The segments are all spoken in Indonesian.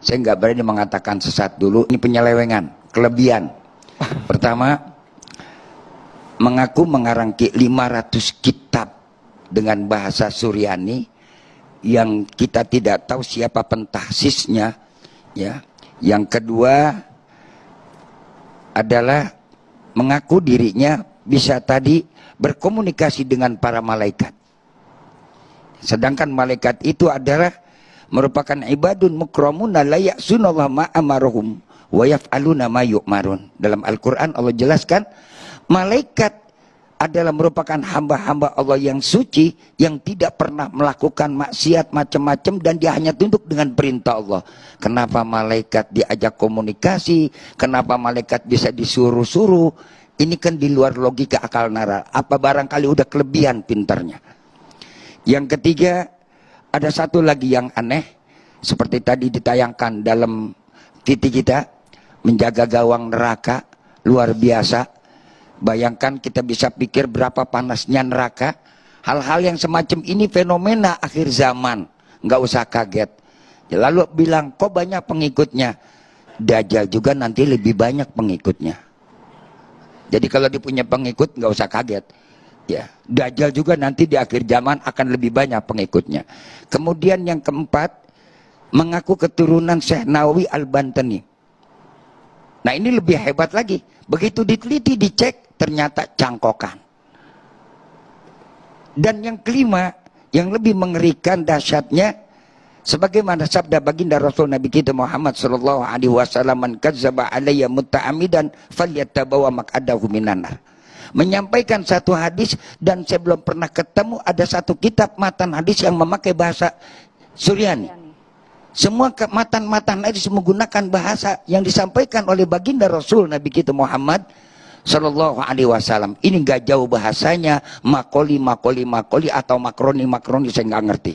Saya nggak berani mengatakan sesat dulu. Ini penyelewengan, kelebihan. Pertama, mengaku mengarang 500 kitab dengan bahasa Suryani yang kita tidak tahu siapa pentahsisnya, ya. Yang kedua adalah mengaku dirinya bisa tadi berkomunikasi dengan para malaikat. Sedangkan malaikat itu adalah merupakan ibadun mukramuna la ya'sunallaha ma amaruhum wa yaf'aluna ma yu'marun. Dalam Al-Qur'an Allah jelaskan malaikat adalah merupakan hamba-hamba Allah yang suci, yang tidak pernah melakukan maksiat macam-macam, dan dia hanya tunduk dengan perintah Allah. Kenapa malaikat diajak komunikasi? Kenapa malaikat bisa disuruh-suruh? Ini kan di luar logika akal nalar. Apa barangkali udah kelebihan pintarnya? Yang ketiga, ada satu lagi yang aneh, seperti tadi ditayangkan dalam TV kita, menjaga gawang neraka, luar biasa. Bayangkan, kita bisa pikir berapa panasnya neraka. Hal-hal yang semacam ini fenomena akhir zaman, nggak usah kaget. Lalu bilang, kok banyak pengikutnya? Dajjal juga nanti lebih banyak pengikutnya. Jadi kalau dia punya pengikut, nggak usah kaget. Ya, Dajjal juga nanti di akhir zaman akan lebih banyak pengikutnya. Kemudian yang keempat, mengaku keturunan Syekh Nawawi Al-Bantani. Nah, ini lebih hebat lagi. Begitu diteliti, dicek, ternyata cangkokan. Dan yang kelima, yang lebih mengerikan dahsyatnya, sebagaimana sabda baginda Rasul Nabi kita Muhammad sallallahu alaihi wasallam, "Man kadzdzaba alayya mutta'amidan falyattabawa maq'adahu minan nar." Menyampaikan satu hadis, dan saya belum pernah ketemu ada satu kitab matan hadis yang memakai bahasa Suryani. Semua matan-matan hadis menggunakan bahasa yang disampaikan oleh baginda Rasul Nabi kita Muhammad sallallahu alaihi wasallam. Ini nggak jauh bahasanya, makoli atau makroni, saya nggak ngerti.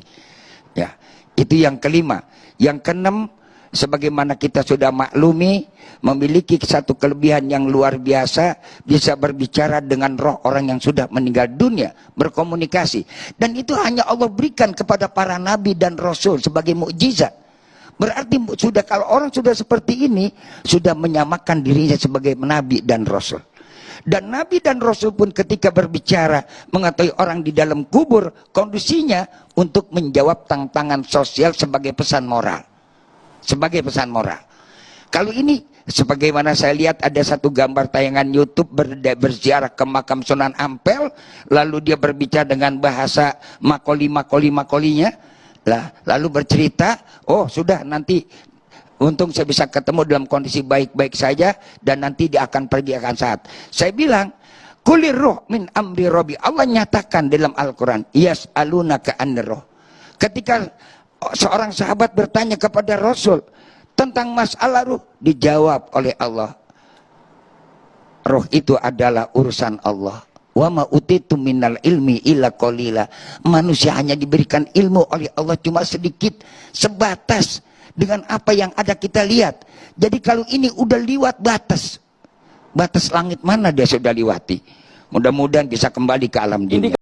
Ya, itu yang kelima. Yang keenam, sebagaimana kita sudah maklumi, memiliki satu kelebihan yang luar biasa, bisa berbicara dengan roh orang yang sudah meninggal dunia, berkomunikasi. Dan itu hanya Allah berikan kepada para nabi dan rasul sebagai mukjizat. Berarti sudah, kalau orang sudah seperti ini, sudah menyamakan dirinya sebagai nabi dan rasul. Dan nabi dan rasul pun ketika berbicara, mengetahui orang di dalam kubur, kondisinya untuk menjawab tantangan sosial sebagai pesan moral. Sebagai pesan moral. Kalau ini, sebagaimana saya lihat ada satu gambar tayangan YouTube berziarah ke makam Sunan Ampel, lalu dia berbicara dengan bahasa makolinya, lalu bercerita, oh sudah, nanti untung saya bisa ketemu dalam kondisi baik-baik saja, dan nanti dia akan pergi akan saat. Saya bilang, kulir roh min amri robi. Allah nyatakan dalam Al-Quran, yas'alunaka anir roh. Ketika seorang sahabat bertanya kepada Rasul tentang masalah ruh, dijawab oleh Allah, roh itu adalah urusan Allah. Wa ma utitu minal ilmi illa qalila. Manusia hanya diberikan ilmu oleh Allah cuma sedikit, sebatas dengan apa yang ada kita lihat. Jadi kalau ini udah liwat batas langit mana dia sudah liwati. Mudah-mudahan bisa kembali ke alam dunia.